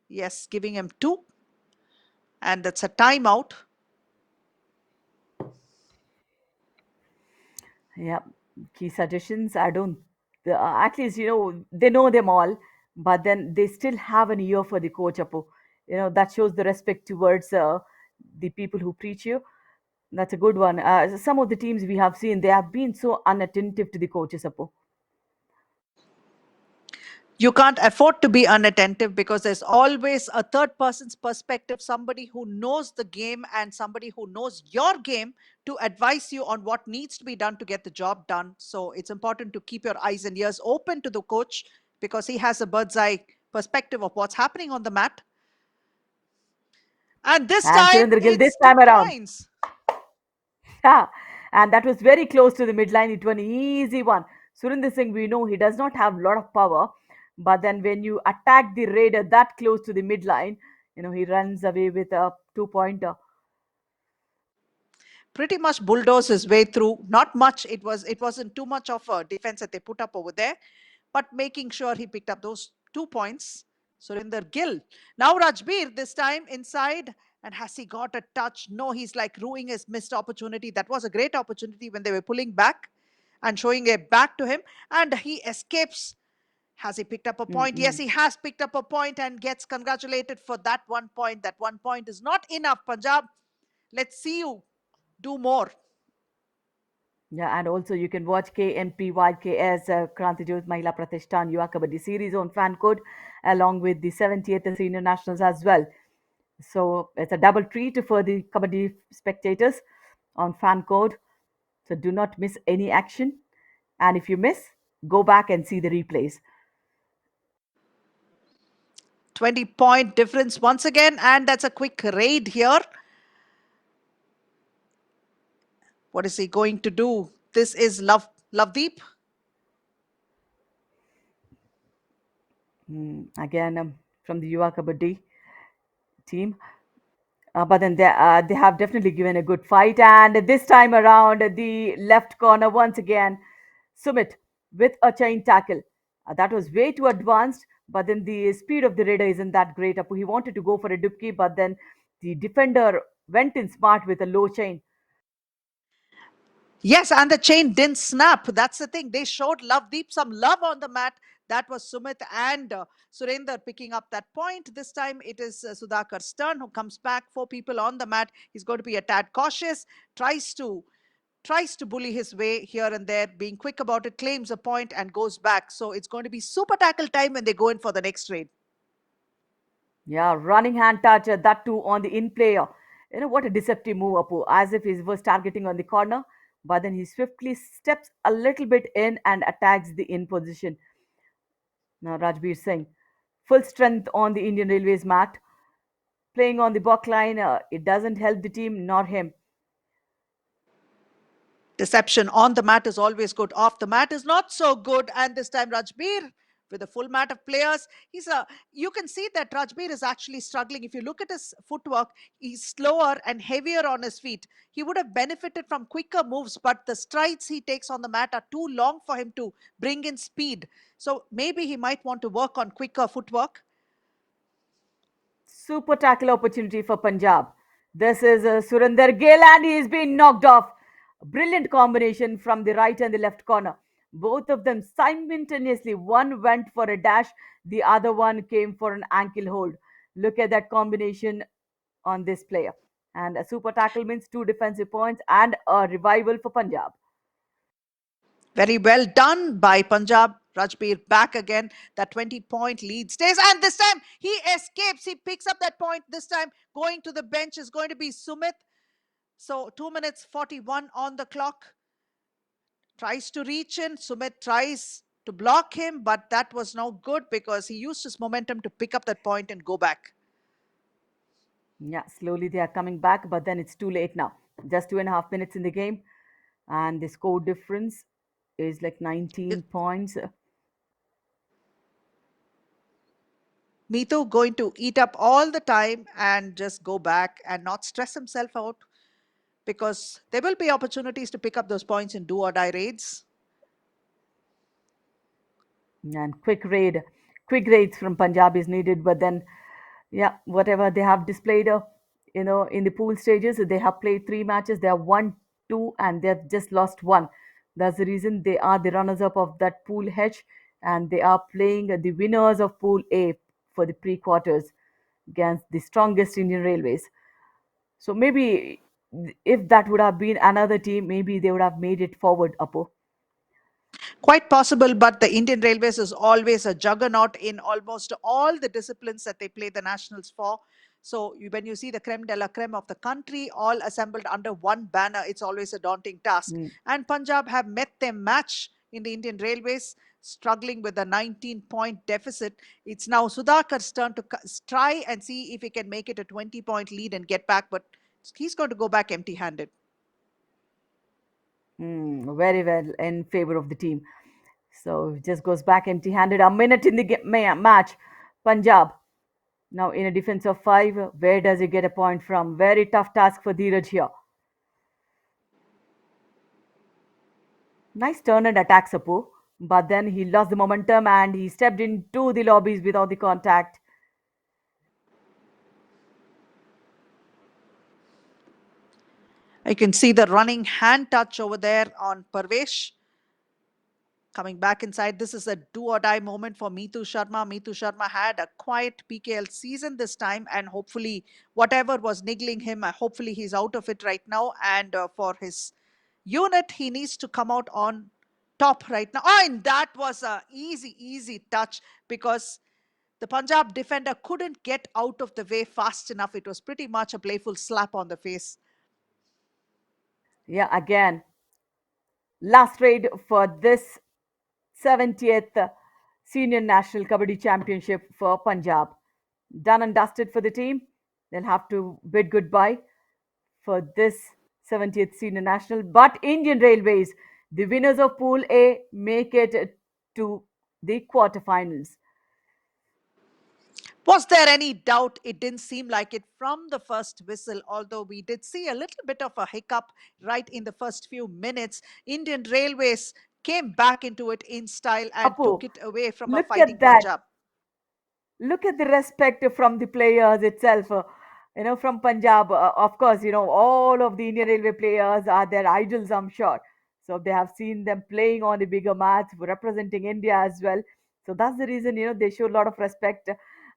Speaker 2: yes, giving him two, and that's a timeout.
Speaker 1: Yeah, key suggestions. I don't. At least they know them all, but then they still have an ear for the coach, Apu. That shows the respect towards the people who preach you. That's a good one. Some of the teams we have seen, they have been so unattentive to the coaches, Apu.
Speaker 2: You can't afford to be unattentive because there's always a third person's perspective, somebody who knows the game and somebody who knows your game to advise you on what needs to be done to get the job done. So it's important to keep your eyes and ears open to the coach because he has a bird's eye perspective of what's happening on the mat. And this
Speaker 1: And
Speaker 2: time
Speaker 1: Surinder Gill this
Speaker 2: it's two
Speaker 1: time around.
Speaker 2: points.
Speaker 1: Yeah. And that was very close to the midline. It was an easy one. Surinder Singh, we know he does not have a lot of power, but then when you attack the raider that close to the midline, he runs away with a two-pointer.
Speaker 2: Pretty much bulldoze his way through. Not much. It wasn't too much of a defense that they put up over there, but making sure he picked up those 2 points. Surinder Gill. Now Rajbir this time inside. And has he got a touch? No, he's like ruining his missed opportunity. That was a great opportunity when they were pulling back and showing it back to him. And he escapes. Has he picked up a point? Yes,
Speaker 1: Mm-mm.
Speaker 2: he has picked up a point and gets congratulated for that 1 point. That 1 point is not enough, Punjab. Let's see you do more.
Speaker 1: Yeah, and also you can watch KMPYKS Kranti Jyot Mahila Pratishthan Yuva Kabaddi series on fan code along with the 70th Senior Nationals as well. So it's a double treat for the Kabaddi spectators on fan code. So do not miss any action. And if you miss, go back and see the replays.
Speaker 2: 20-point difference once again. And that's a quick raid here. What is he going to do? This is Lovedeep.
Speaker 1: Again, from the Yuva Kabaddi team. But then they have definitely given a good fight. And this time around, the left corner once again, Sumit with a chain tackle. That was way too advanced, but then the speed of the raider isn't that great. Apu, he wanted to go for a dupki, but then the defender went in smart with a low chain.
Speaker 2: Yes, and the chain didn't snap. That's the thing. They showed Lovedeep some love on the mat. That was Sumit and Surender picking up that point. This time it is Sudhakar's turn who comes back. Four people on the mat. He's going to be a tad cautious. Tries to bully his way here and there, being quick about it, claims a point and goes back. So it's going to be super tackle time when they go in for the next raid.
Speaker 1: Yeah, running hand touch, that too on the in player. What a deceptive move, Apu, as if he was targeting on the corner, but then he swiftly steps a little bit in and attacks the in position. Now, Rajbir Singh, full strength on the Indian Railways mat, playing on the back line. It doesn't help the team nor him.
Speaker 2: Deception on the mat is always good. Off the mat is not so good. And this time Rajbir with a full mat of players. You can see that Rajbir is actually struggling. If you look at his footwork, he's slower and heavier on his feet. He would have benefited from quicker moves, but the strides he takes on the mat are too long for him to bring in speed. So maybe he might want to work on quicker footwork.
Speaker 1: Super tackle opportunity for Punjab. This is Surinder Gill and he is being knocked off. Brilliant combination from the right and the left corner. Both of them simultaneously. One went for a dash, the other one came for an ankle hold. Look at that combination on this player. And a super tackle means two defensive points and a revival for Punjab.
Speaker 2: Very well done by Punjab. Rajbir back again. That 20-point lead stays. And this time he escapes. He picks up that point. This time going to the bench is going to be Sumit. So 2 minutes 41 on the clock. Tries to reach in. Sumit tries to block him, but that was no good because he used his momentum to pick up that point and go back.
Speaker 1: Yeah, slowly they are coming back, but then it's too late now. Just 2.5 minutes in the game, and the score difference is like 19 points.
Speaker 2: Mito going to eat up all the time and just go back and not stress himself out because there will be opportunities to pick up those points in do or die raids.
Speaker 1: And quick raids from Punjab is needed. But then, yeah, whatever they have displayed, in the pool stages, they have played three matches. They have won two, and they have just lost one. That's the reason they are the runners-up of that pool H, and they are playing the winners of Pool A for the pre-quarters against the strongest Indian Railways. So maybe if that would have been another team, maybe they would have made it forward, Apo.
Speaker 2: Quite possible, but the Indian Railways is always a juggernaut in almost all the disciplines that they play the nationals for. So when you see the creme de la creme of the country all assembled under one banner, it's always a daunting task.
Speaker 1: Mm.
Speaker 2: And Punjab have met their match in the Indian Railways, struggling with a 19-point deficit. It's now Sudhakar's turn to try and see if he can make it a 20-point lead and get back, but he's going to go back empty-handed.
Speaker 1: Very well in favor of the team. So just goes back empty-handed. A minute in the match. Punjab now in a defense of five. Where does he get a point from? Very tough task for Dheeraj here. Nice turn and attack, Sapu. But then he lost the momentum and he stepped into the lobbies without the contact.
Speaker 2: You can see the running hand touch over there on Parvesh. Coming back inside, this is a do or die moment for Meetu Sharma. Meetu Sharma had a quiet PKL season this time, and hopefully, whatever was niggling him, hopefully he's out of it right now. And for his unit, he needs to come out on top right now. Oh, and that was a easy touch because the Punjab defender couldn't get out of the way fast enough. It was pretty much a playful slap on the face.
Speaker 1: Yeah, again, last raid for this 70th Senior National Kabaddi Championship for Punjab. Done and dusted for the team. They'll have to bid goodbye for this 70th Senior National. But Indian Railways, the winners of Pool A, make it to the quarterfinals.
Speaker 2: Was there any doubt? It didn't seem like it from the first whistle, although we did see a little bit of a hiccup right in the first few minutes. Indian Railways came back into it in style and took
Speaker 1: Apu,
Speaker 2: it away from a
Speaker 1: look
Speaker 2: fighting
Speaker 1: at that.
Speaker 2: Punjab.
Speaker 1: Look at the respect from the players itself. From Punjab, of course, all of the Indian Railway players are their idols, I'm sure. So they have seen them playing on the bigger match, representing India as well. So that's the reason, they show a lot of respect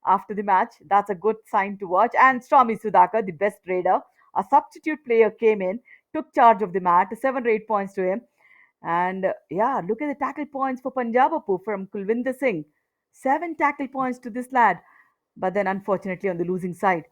Speaker 1: after the match. That's a good sign to watch. And Swami Sudhakar, the best raider, a substitute player came in, took charge of the match, 7 or 8 points to him. And yeah, look at the tackle points for Punjab Apu from Kulvinder Singh. 7 tackle points to this lad, but then unfortunately on the losing side.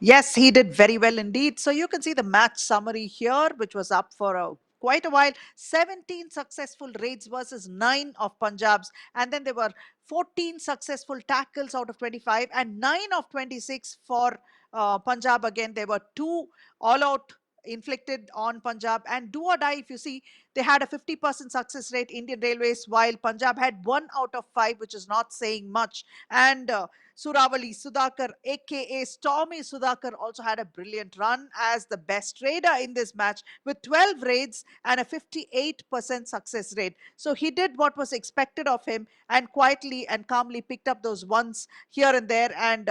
Speaker 2: Yes, he did very well indeed. So you can see the match summary here, which was up for quite a while. 17 successful raids versus 9 of Punjab's. And then there were 14 successful tackles out of 25 and 9 of 26 for Punjab. Again, there were 2 all out inflicted on Punjab and do or die. If you see, they had a 50% success rate, Indian Railways, while Punjab had 1 out of 5, which is not saying much. And Suravali Sudhakar, aka Stormy Sudhakar, also had a brilliant run as the best raider in this match with 12 raids and a 58% success rate. So he did what was expected of him and quietly and calmly picked up those ones here and there and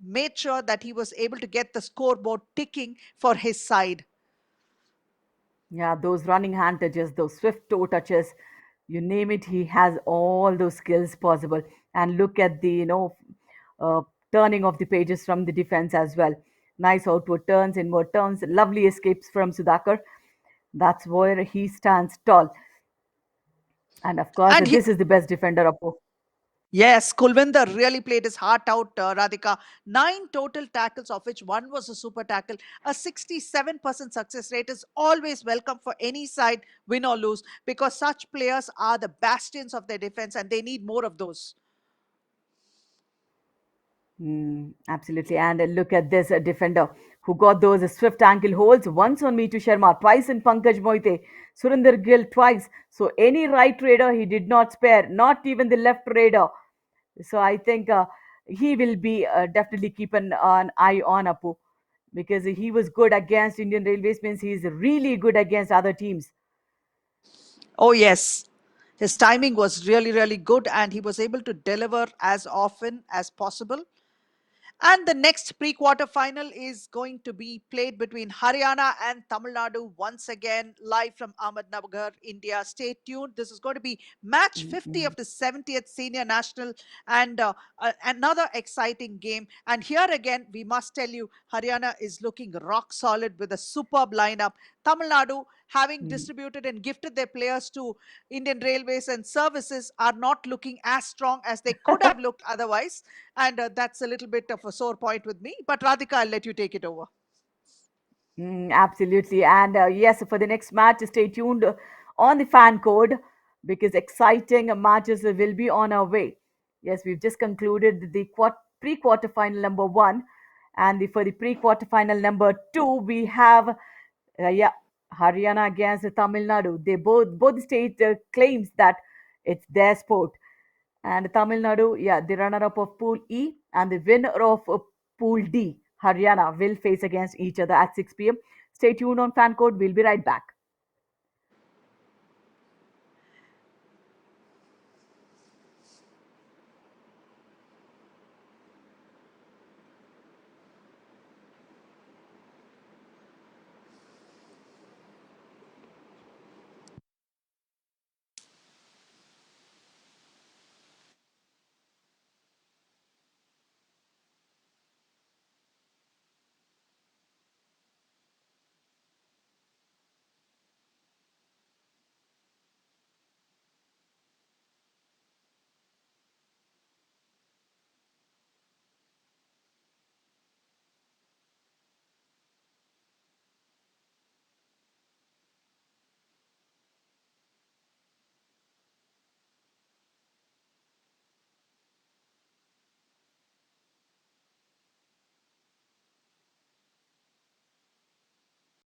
Speaker 2: made sure that he was able to get the scoreboard ticking for his side.
Speaker 1: Yeah, those running hand touches, those swift toe touches, you name it, he has all those skills possible. And look at the, uh, turning of the pages from the defense as well. Nice outward turns, inward turns, lovely escapes from Sudhakar. That's where he stands tall. And of course,
Speaker 2: And he
Speaker 1: this is the best defender of.
Speaker 2: Yes, Kulvinder really played his heart out, Radhika. 9 total tackles, of which one was a super tackle. A 67% success rate is always welcome for any side, win or lose, because such players are the bastions of their defense and they need more of those.
Speaker 1: Absolutely. And look at this defender who got those swift ankle holds once on Meetu Sharma, twice in Pankaj Moite, Surinder Gill twice. So any right raider he did not spare, not even the left raider. So I think he will be definitely keep an eye on Apu because he was good against Indian Railways, means he is really good against other teams.
Speaker 2: Oh, yes. His timing was really good and he was able to deliver as often as possible. And the next pre-quarter final is going to be played between Haryana and Tamil Nadu once again, live from Ahmednagar, India. Stay tuned. This is going to be match 50
Speaker 1: Mm-mm.
Speaker 2: of the 70th Senior National and another exciting game. And here again, we must tell you, Haryana is looking rock solid with a superb lineup. Tamil Nadu, having distributed and gifted their players to Indian Railways and Services, are not looking as strong as they could have looked otherwise. And that's a little bit of a sore point with me. But Radhika, I'll let you take it over.
Speaker 1: Absolutely. And yes, for the next match, stay tuned on the fan code because exciting matches will be on our way. Yes, we've just concluded the pre-quarter final number one, and for the pre-quarter final number two, we have yeah. Haryana against Tamil Nadu. They both state claims that it's their sport. And Tamil Nadu, yeah, the runner-up of Pool E and the winner of Pool D, Haryana, will face against each other at 6 p.m. Stay tuned on Fan Code. We'll be right back.